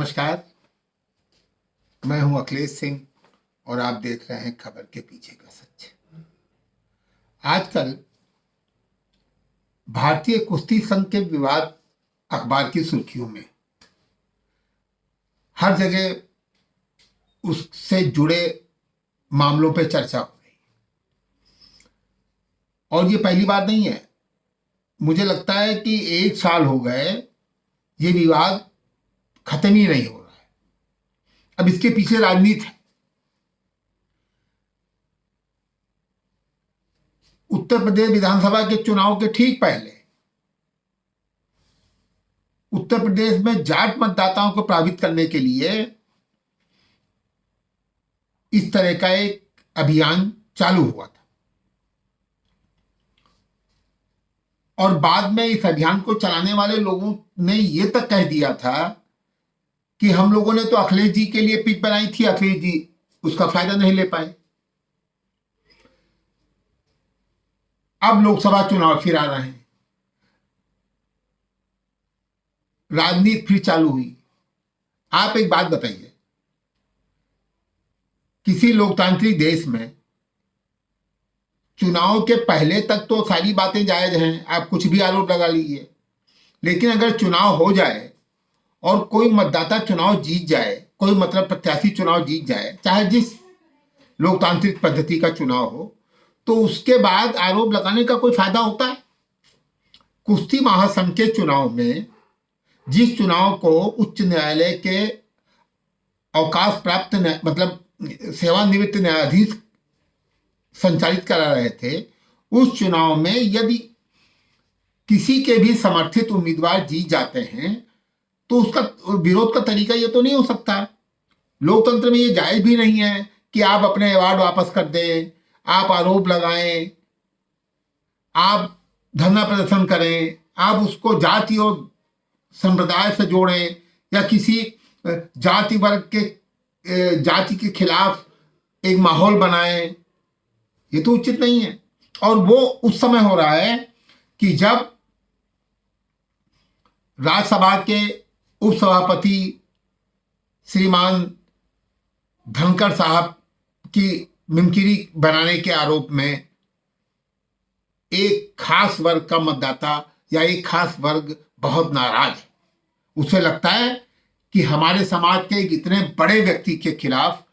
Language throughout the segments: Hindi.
नमस्कार, मैं हूं अखिलेश सिंह और आप देख रहे हैं खबर के पीछे का सच। आजकल भारतीय कुश्ती संघ के विवाद अखबार की सुर्खियों में, हर जगह उससे जुड़े मामलों पर चर्चा हो रही और ये पहली बार नहीं है। मुझे लगता है कि 1 साल हो गए ये विवाद खत्म ही नहीं हो रहा है। अब इसके पीछे राजनीति है। उत्तर प्रदेश विधानसभा के चुनाव के ठीक पहले उत्तर प्रदेश में जाट मतदाताओं को प्रभावित करने के लिए इस तरह का एक अभियान चालू हुआ था और बाद में इस अभियान को चलाने वाले लोगों ने यह तक कह दिया था कि हम लोगों ने तो अखिलेश जी के लिए पिच बनाई थी, अखिलेश जी उसका फायदा नहीं ले पाए। अब लोकसभा चुनाव फिर आ रहे हैं, राजनीति फिर चालू हुई। आप एक बात बताइए, किसी लोकतांत्रिक देश में चुनाव के पहले तक तो सारी बातें जायज हैं, आप कुछ भी आरोप लगा लीजिए, लेकिन अगर चुनाव हो जाए और कोई मतदाता चुनाव जीत जाए, कोई मतलब प्रत्याशी चुनाव जीत जाए, चाहे जिस लोकतांत्रिक पद्धति का चुनाव हो, तो उसके बाद आरोप लगाने का कोई फायदा होता है? कुश्ती महासंघ के चुनाव में जिस चुनाव को उच्च न्यायालय के अवकाश प्राप्त मतलब सेवानिवृत्त न्यायाधीश संचालित करा रहे थे, उस चुनाव में यदि किसी के भी समर्थित उम्मीदवार जीत जाते हैं तो उसका विरोध का तरीका ये तो नहीं हो सकता। लोकतंत्र में ये जायज भी नहीं है कि आप अपने अवार्ड वापस कर दें, आप आरोप लगाएं, आप धरना प्रदर्शन करें, आप उसको जाति और संप्रदाय से जोड़ें या किसी जाति वर्ग के जाति के खिलाफ एक माहौल बनाएं। ये तो उचित नहीं है। और वो उस समय हो रहा है कि जब राज्यसभा के उपसभापति श्रीमान धनखड़ साहब की मिमिक्री बनाने के आरोप में एक खास वर्ग का मतदाता या एक खास वर्ग बहुत नाराज है। उसे लगता है कि हमारे समाज के एक इतने बड़े व्यक्ति के खिलाफ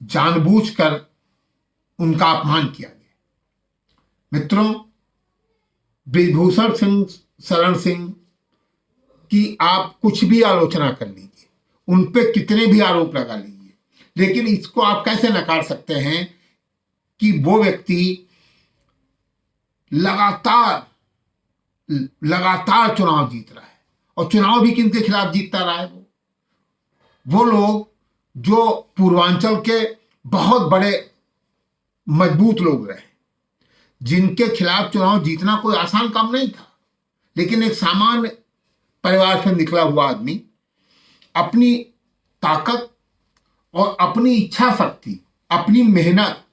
जानबूझकर उनका अपमान किया गया। मित्रों, बृजभूषण सिंह शरण सिंह कि आप कुछ भी आलोचना कर लीजिए, उन पे कितने भी आरोप लगा लीजिए, लेकिन इसको आप कैसे नकार सकते हैं कि वो व्यक्ति लगातार चुनाव जीत रहा है और चुनाव भी किनके खिलाफ जीतता रहा है? वो लोग जो पूर्वांचल के बहुत बड़े मजबूत लोग रहे, जिनके खिलाफ चुनाव जीतना कोई आसान काम नहीं था, लेकिन एक सामान्य परिवार से निकला हुआ आदमी अपनी ताकत और अपनी इच्छा शक्ति, अपनी मेहनत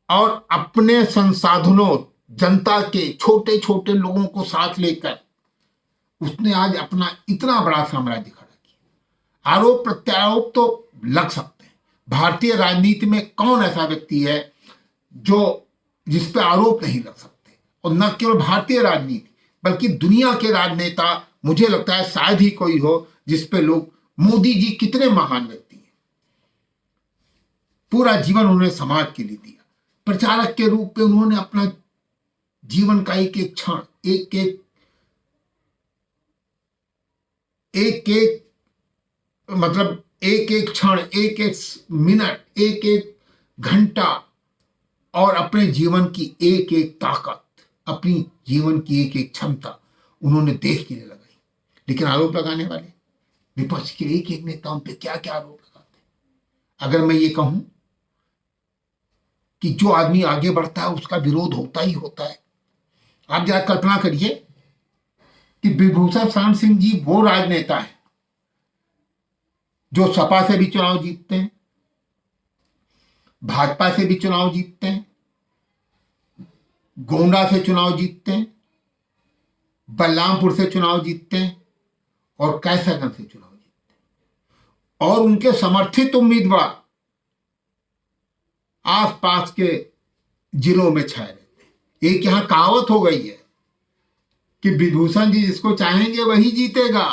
और अपने संसाधनों, जनता के छोटे छोटे लोगों को साथ लेकर उसने आज अपना इतना बड़ा साम्राज्य खड़ा किया। आरोप प्रत्यारोप तो लग सकते हैं। भारतीय राजनीति में कौन ऐसा व्यक्ति है जो जिस पे आरोप नहीं लग सकते? और न केवल भारतीय राजनीति बल्कि दुनिया के राजनेता, मुझे लगता है शायद ही कोई हो जिस पे लोग, मोदी जी कितने महान व्यक्ति हैं, पूरा जीवन उन्होंने समाज के लिए दिया। प्रचारक के रूप में उन्होंने अपना जीवन का एक एक क्षण, एक एक क्षण, एक एक मिनट, एक एक घंटा और अपने जीवन की एक एक ताकत, अपनी जीवन की एक एक क्षमता उन्होंने देश के लिए लगाई। लेकिन आरोप लगाने वाले विपक्ष के एक एक नेताओं पे क्या क्या आरोप लगाते हैं। अगर मैं ये कहूं कि जो आदमी आगे बढ़ता है उसका विरोध होता ही होता है। आप जरा कल्पना करिए कि बृजभूषण शरण सिंह जी वो राजनेता है जो सपा से भी चुनाव जीतते हैं, भाजपा से भी चुनाव जीतते हैं, गोंडा से चुनाव जीतते हैं, बलरामपुर से चुनाव जीतते हैं और कैसे ढंग से चुनाव जीतते, और उनके समर्थित उम्मीदवार आसपास के जिलों में छाए रहते। एक यहां कहावत हो गई है कि विभूषण जी जिसको चाहेंगे वही जीतेगा।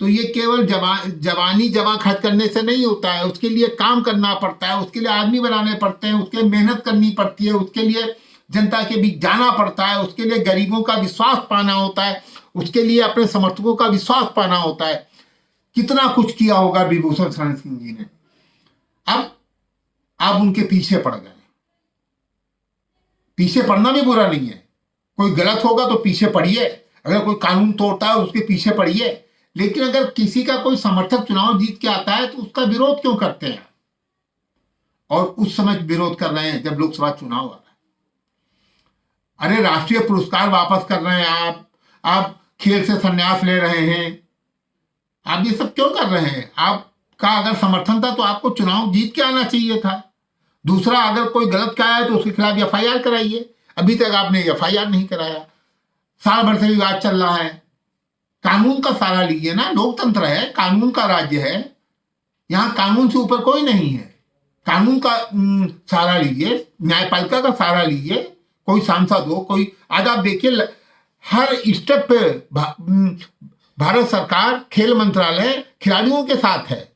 तो ये केवल जवानी जमा खर्च करने से नहीं होता है, उसके लिए काम करना पड़ता है, उसके लिए आदमी बनाने पड़ते हैं, उसके लिए मेहनत करनी पड़ती है, उसके लिए जनता के बीच जाना पड़ता है, उसके लिए गरीबों का विश्वास पाना होता है, उसके लिए अपने समर्थकों का विश्वास पाना होता है। कितना कुछ किया होगा विभूषण शरण सिंह जी ने। अब आप उनके पीछे पड़ गए। पीछे पड़ना भी बुरा नहीं है, कोई गलत होगा तो पीछे पड़िए, अगर कोई कानून तोड़ता है उसके पीछे पड़िए, लेकिन अगर किसी का कोई समर्थक चुनाव जीत के आता है तो उसका विरोध क्यों करते हैं? और उस समय विरोध कर रहे हैं जब लोकसभा चुनाव आ रहा है। अरे राष्ट्रीय पुरस्कार वापस कर रहे हैं आप खेल से संन्यास ले रहे हैं, आप ये सब क्यों कर रहे हैं? आपका अगर समर्थन था तो आपको चुनाव जीत के आना चाहिए था। दूसरा, अगर कोई गलत किया है तो उसके खिलाफ एफआईआर कराइए। अभी तक आपने एफआईआर नहीं कराया, साल भर से विवाद चल रहा है। कानून का सहारा लीजिए ना, लोकतंत्र है, कानून का राज्य है, यहां कानून से ऊपर कोई नहीं है। कानून का सहारा लीजिए, न्यायपालिका का सहारा लीजिए। कोई सांसद हो, कोई आज आप देखिए हर स्टेप पे भारत सरकार, खेल मंत्रालय खिलाड़ियों के साथ है,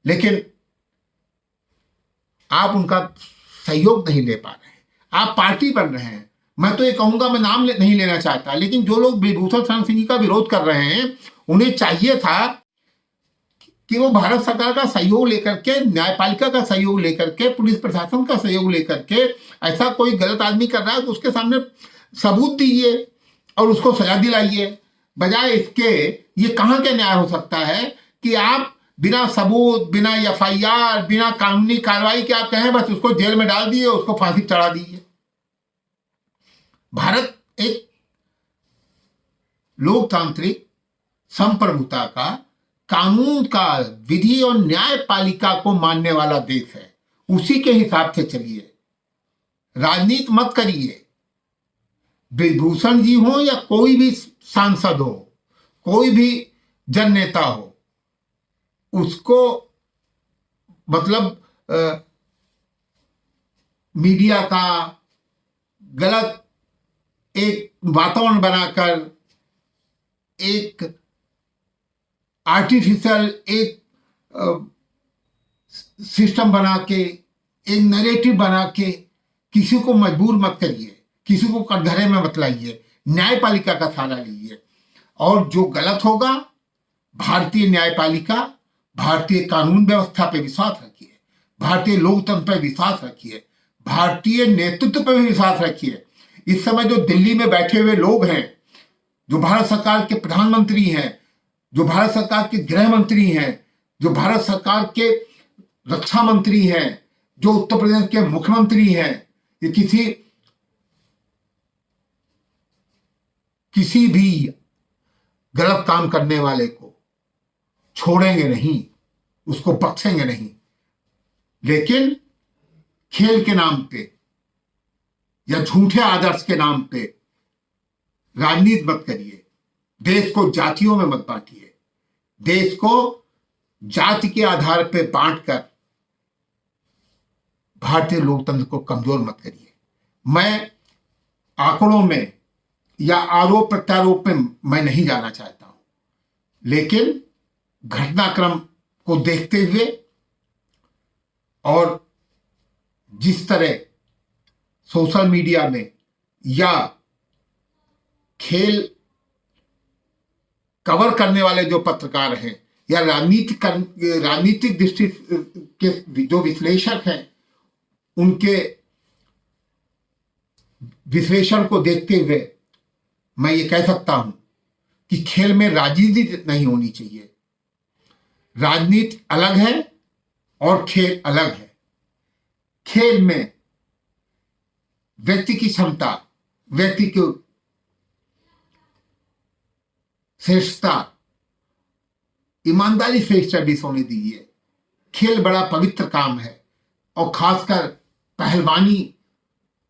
लेकिन आप उनका सहयोग नहीं ले पा रहे हैं। आप पार्टी बन रहे हैं। मैं तो ये कहूंगा, मैं नाम नहीं लेना चाहता, लेकिन जो लोग विभूषण शरण सिंह जी का विरोध कर रहे हैं उन्हें चाहिए था कि वो भारत सरकार का सहयोग लेकर के, न्यायपालिका का सहयोग लेकर के, पुलिस प्रशासन का सहयोग लेकर के, ऐसा कोई गलत आदमी कर रहा है तो उसके सामने सबूत दीजिए और उसको सजा दिलाइए। बजाय इसके ये कहाँ के न्याय हो सकता है कि आप बिना सबूत, बिना एफआईआर, बिना कानूनी कार्रवाई के आप कहें बस उसको जेल में डाल दिए, उसको फांसी चढ़ा दीजिए। भारत एक लोकतांत्रिक संप्रभुता का, कानून का, विधि और न्यायपालिका को मानने वाला देश है। उसी के हिसाब से चलिए, राजनीति मत करिए। विभूषण जी हो या कोई भी सांसद हो, कोई भी जननेता हो, उसको मतलब मीडिया का गलत एक वातावरण बनाकर, एक आर्टिफिशियल एक सिस्टम बना के, एक नैरेटिव बना के किसी को मजबूर मत करिए, किसी को कटघरे में मत लाइए। न्यायपालिका का सहारा लीजिए, और जो गलत होगा, भारतीय न्यायपालिका, भारतीय कानून व्यवस्था पे विश्वास रखिए, भारतीय लोकतंत्र पे विश्वास रखिए, भारतीय नेतृत्व पे भी विश्वास रखिए। इस समय जो दिल्ली में बैठे हुए लोग हैं, जो भारत सरकार के प्रधानमंत्री हैं, जो भारत सरकार के गृह मंत्री हैं, जो भारत सरकार के रक्षा मंत्री हैं, जो उत्तर प्रदेश के मुख्यमंत्री हैं, ये किसी भी गलत काम करने वाले को छोड़ेंगे नहीं, उसको बख्शेंगे नहीं। लेकिन खेल के नाम पे या झूठे आदर्श के नाम पे राजनीति मत करिए। देश को जातियों में मत बांटिए। देश को जाति के आधार पे बांटकर भारतीय लोकतंत्र को कमजोर मत करिए। मैं आंकड़ों में या आरोप प्रत्यारोप में मैं नहीं जाना चाहता हूं, लेकिन घटनाक्रम को देखते हुए और जिस तरह सोशल मीडिया में या खेल कवर करने वाले जो पत्रकार हैं या राजनीतिक दृष्टि के जो विश्लेषक हैं, उनके विश्लेषण को देखते हुए मैं ये कह सकता हूं कि खेल में राजनीति नहीं होनी चाहिए। राजनीति अलग है और खेल अलग है। खेल में व्यक्ति की क्षमता, व्यक्ति की श्रेष्ठता, ईमानदारी से स्टडीज होने दीजिए। खेल बड़ा पवित्र काम है, और खासकर पहलवानी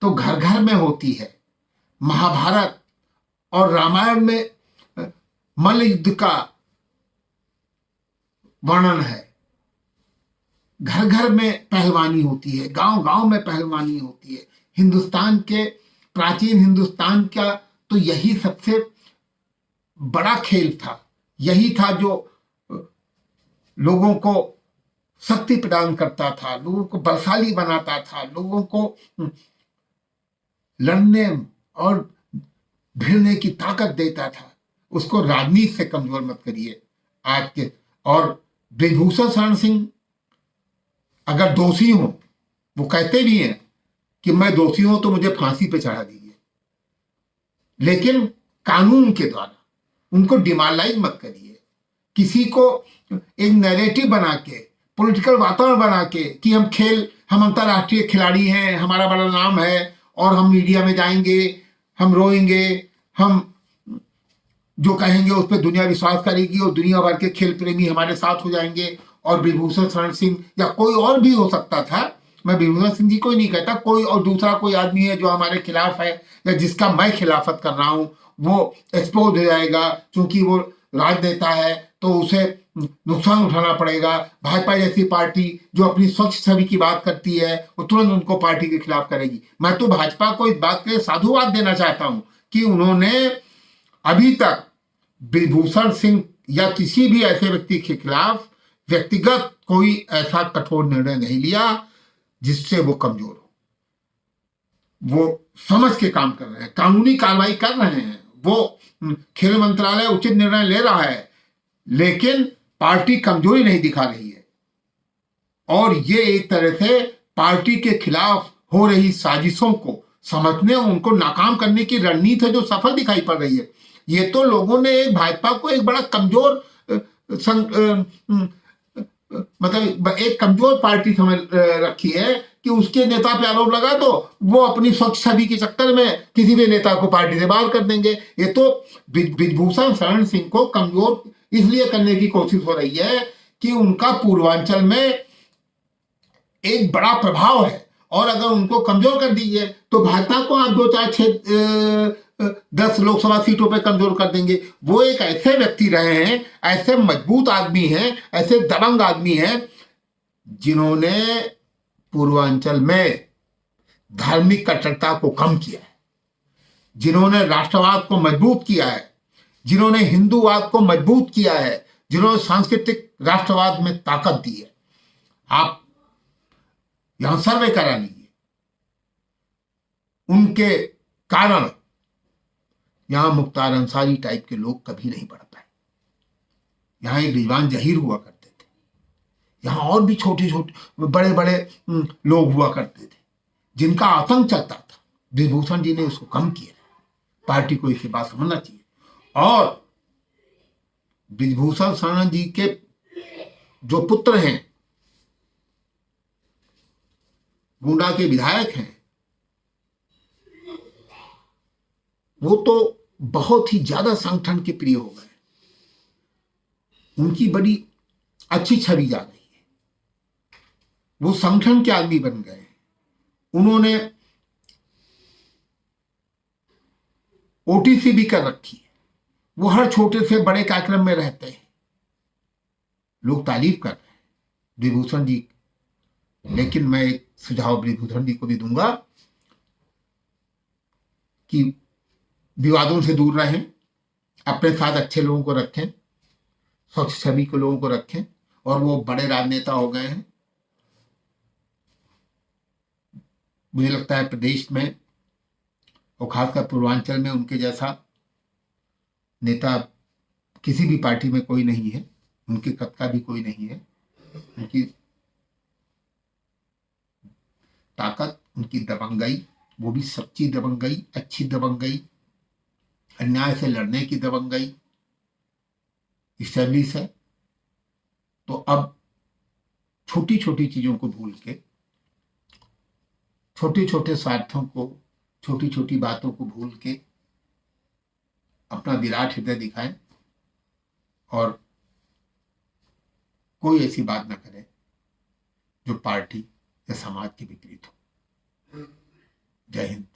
तो घर घर में होती है। महाभारत और रामायण में मल्ल युद्ध का वर्णन है। घर घर में पहलवानी होती है, गांव गांव में पहलवानी होती है। हिंदुस्तान के, प्राचीन हिंदुस्तान का तो यही सबसे बड़ा खेल था। यही था जो लोगों को शक्ति प्रदान करता था, लोगों को बलशाली बनाता था, लोगों को लड़ने और भिड़ने की ताकत देता था। उसको राजनीति से कमजोर मत करिए आज के। और ब्रिजभूषण शरण सिंह अगर दोषी हो, वो कहते भी हैं कि मैं दोषी हूं तो मुझे फांसी पे चढ़ा दीजिए, लेकिन कानून के द्वारा उनको डिमोरलाइज मत करिए। किसी को एक नैरेटिव बना के, पॉलिटिकल वातावरण बना के कि हम अंतर्राष्ट्रीय खिलाड़ी हैं, हमारा बड़ा नाम है और हम मीडिया में जाएंगे, हम रोएंगे, हम जो कहेंगे उस पर दुनिया विश्वास करेगी और दुनिया भर के खेल प्रेमी हमारे साथ हो जाएंगे। और ब्रिजभूषण शरण सिंह या कोई और भी हो सकता था, मैं ब्रिजभूषण सिंह जी को ही नहीं कहता, कोई और दूसरा कोई आदमी है जो हमारे खिलाफ है या जिसका मैं खिलाफत कर रहा हूं, वो एक्सपोज हो जाएगा। क्योंकि वो राजनेता है तो उसे नुकसान उठाना पड़ेगा। भाजपा जैसी पार्टी जो अपनी स्वच्छ छवि की बात करती है, वो तुरंत उनको पार्टी के खिलाफ करेगी। मैं तो भाजपा को इस बात के साधुवाद देना चाहता हूं कि उन्होंने अभी तक ब्रिजभूषण सिंह या किसी भी ऐसे व्यक्ति के खिलाफ व्यक्तिगत कोई ऐसा कठोर निर्णय नहीं लिया जिससे वो कमजोर हो। वो समझ के काम कर रहे हैं, कानूनी कार्रवाई कर रहे हैं। वो खेल मंत्रालय उचित निर्णय ले रहा है, लेकिन पार्टी कमजोरी नहीं दिखा रही है। और ये एक तरह से पार्टी के खिलाफ हो रही साजिशों को समझने, उनको नाकाम करने की रणनीति है जो सफल दिखाई पड़ रही है। ये तो लोगों ने एक भाजपा को एक बड़ा कमजोर मतलब एक कमजोर पार्टी समझ रखी है कि उसके नेता पे आरोप लगा दो, वो अपनी स्वच्छ छवि के चक्कर में किसी भी नेता को पार्टी से बाहर कर देंगे। ये तो ब्रिजभूषण शरण सिंह को कमजोर इसलिए करने की कोशिश हो रही है कि उनका पूर्वांचल में एक बड़ा प्रभाव है, और अगर उनको कमजोर कर दीजिए तो भाजपा को आप 2-4-6-10 लोकसभा सीटों पर कमजोर कर देंगे। वो एक ऐसे व्यक्ति रहे हैं, ऐसे मजबूत आदमी हैं, ऐसे दबंग आदमी हैं जिन्होंने पूर्वांचल में धार्मिक कट्टरता को कम किया है, जिन्होंने राष्ट्रवाद को मजबूत किया है, जिन्होंने हिंदूवाद को मजबूत किया है, जिन्होंने सांस्कृतिक राष्ट्रवाद में ताकत दी है। आप यहां सर्वे करा लीजिए, उनके कारण यहां मुख्तार अंसारी टाइप के लोग कभी नहीं बढ़ पाए। यहां एक रिजवान जहीर हुआ करते थे, यहां और भी छोटे छोटे बड़े बड़े लोग हुआ करते थे जिनका आतंक चलता था। ब्रिजभूषण जी ने उसको कम किया। पार्टी को इसे बात समझना चाहिए। और ब्रिजभूषण शरण जी के जो पुत्र हैं, गोंडा के विधायक हैं, वो तो बहुत ही ज्यादा संगठन के प्रिय हो गए। उनकी बड़ी अच्छी छवि जा रही है, वो संगठन के आदमी बन गए। उन्होंने ओटीसी भी कर रखी है, वो हर छोटे से बड़े कार्यक्रम में रहते हैं, लोग तारीफ कर रहे हैं ब्रिजभूषण जी। लेकिन मैं एक सुझाव ब्रिजभूषण जी को भी दूंगा कि विवादों से दूर रहें, अपने साथ अच्छे लोगों को रखें, स्वच्छ छवि के लोगों को रखें। और वो बड़े राजनेता हो गए हैं, मुझे लगता है प्रदेश में और खासकर पूर्वांचल में उनके जैसा नेता किसी भी पार्टी में कोई नहीं है, उनके कद का भी कोई नहीं है। उनकी ताकत, उनकी दबंगई, वो भी सच्ची दबंगई, अच्छी दबंगई, अन्याय से लड़ने की दबंगई स्टैब्लिश है। तो अब छोटी छोटी चीजों को भूल के, छोटे छोटे स्वार्थों को, छोटी छोटी बातों को भूल के अपना विराट हृदय दिखाएं और कोई ऐसी बात ना करें जो पार्टी या समाज के विपरीत हो। जय हिंद।